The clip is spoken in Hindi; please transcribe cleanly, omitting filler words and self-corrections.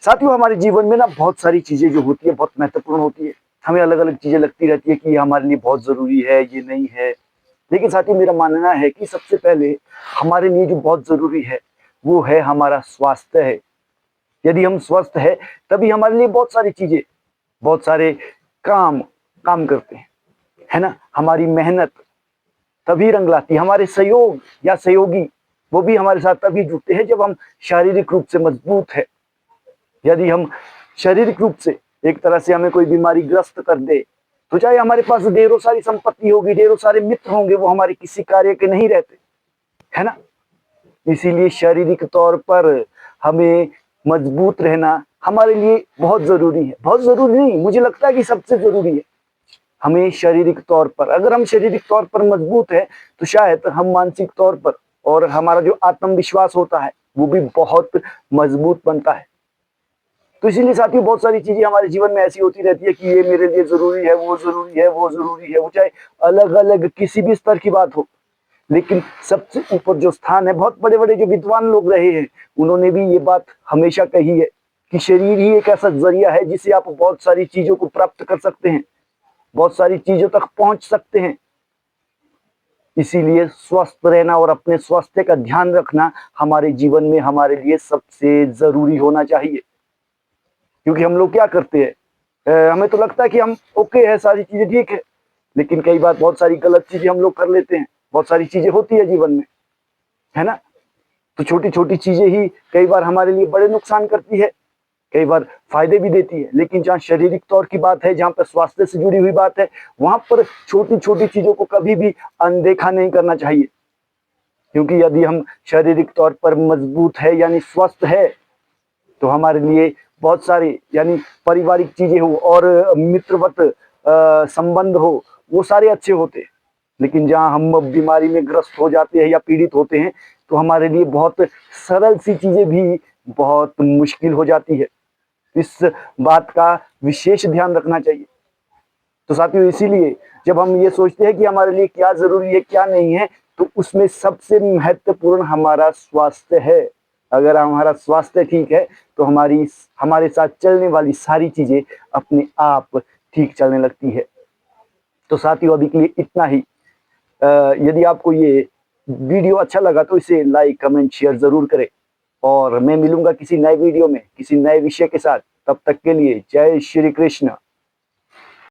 साथियों, हमारे जीवन में ना बहुत सारी चीजें जो होती है बहुत महत्वपूर्ण होती है। हमें अलग अलग चीजें लगती रहती है कि ये हमारे लिए बहुत जरूरी है, ये नहीं है। लेकिन साथियों, मेरा मानना है कि सबसे पहले हमारे लिए जो बहुत जरूरी है वो है हमारा स्वास्थ्य है। यदि हम स्वस्थ है तभी हमारे लिए बहुत सारी चीजें, बहुत सारे काम काम करते हैं, है ना। हमारी मेहनत तभी रंग लाती है, हमारे सहयोग या सहयोगी वो भी हमारे साथ तभी जुड़ते हैं जब हम शारीरिक रूप से मजबूत है। यदि हम शारीरिक रूप से एक तरह से हमें कोई बीमारी ग्रस्त कर दे, तो चाहे हमारे पास ढेरों सारी संपत्ति होगी, ढेरों सारे मित्र होंगे, वो हमारे किसी कार्य के नहीं रहते, है ना। इसीलिए शारीरिक तौर पर हमें मजबूत रहना हमारे लिए बहुत जरूरी है। बहुत जरूरी नहीं, मुझे लगता है कि सबसे जरूरी है। हमें शारीरिक तौर पर, अगर हम शारीरिक तौर पर मजबूत है तो शायद हम मानसिक तौर पर और हमारा जो आत्मविश्वास होता है वो भी बहुत मजबूत बनता है। तो इसीलिए साथियों, बहुत सारी चीजें हमारे जीवन में ऐसी होती रहती है कि ये मेरे लिए जरूरी है, वो जरूरी है, वो जरूरी है, वो चाहे अलग अलग किसी भी स्तर की बात हो। लेकिन सबसे ऊपर जो स्थान है, बहुत बड़े बड़े जो विद्वान लोग रहे हैं उन्होंने भी ये बात हमेशा कही है कि शरीर ही एक ऐसा जरिया है जिससे आप बहुत सारी चीजों को प्राप्त कर सकते हैं, बहुत सारी चीजों तक पहुंच सकते हैं। इसीलिए स्वस्थ रहना और अपने स्वास्थ्य का ध्यान रखना हमारे जीवन में हमारे लिए सबसे जरूरी होना चाहिए। क्योंकि हम लोग क्या करते हैं, हमें तो लगता है कि हम ओके है, सारी चीजें ठीक है, लेकिन कई बार बहुत सारी गलत चीजें हम लोग कर लेते हैं। बहुत सारी चीजें होती है जीवन में, है ना। तो छोटी छोटी चीजें ही कई बार हमारे लिए बड़े नुकसान करती है, कई बार फायदे भी देती है। लेकिन जहाँ शारीरिक तौर की बात है, जहाँ पर स्वास्थ्य से जुड़ी हुई बात है, वहां पर छोटी छोटी चीजों को कभी भी अनदेखा नहीं करना चाहिए। क्योंकि यदि हम शारीरिक तौर पर मजबूत है यानी स्वस्थ है, तो हमारे लिए बहुत सारी यानी पारिवारिक चीजें हो और मित्रवत संबंध हो, वो सारे अच्छे होते हैं। लेकिन जहाँ हम बीमारी में ग्रस्त हो जाते हैं या पीड़ित होते हैं, तो हमारे लिए बहुत सरल सी चीजें भी बहुत मुश्किल हो जाती है। इस बात का विशेष ध्यान रखना चाहिए। तो साथियों, इसीलिए जब हम ये सोचते हैं कि हमारे लिए क्या जरूरी है क्या नहीं है, तो उसमें सबसे महत्वपूर्ण हमारा स्वास्थ्य है। अगर हमारा स्वास्थ्य ठीक है तो हमारे साथ चलने वाली सारी चीजें अपने आप ठीक चलने लगती है। तो साथियों, अभी के लिए इतना ही। यदि आपको ये वीडियो अच्छा लगा तो इसे लाइक कमेंट शेयर जरूर करें, और मैं मिलूंगा किसी नए वीडियो में किसी नए विषय के साथ। तब तक के लिए जय श्री कृष्ण।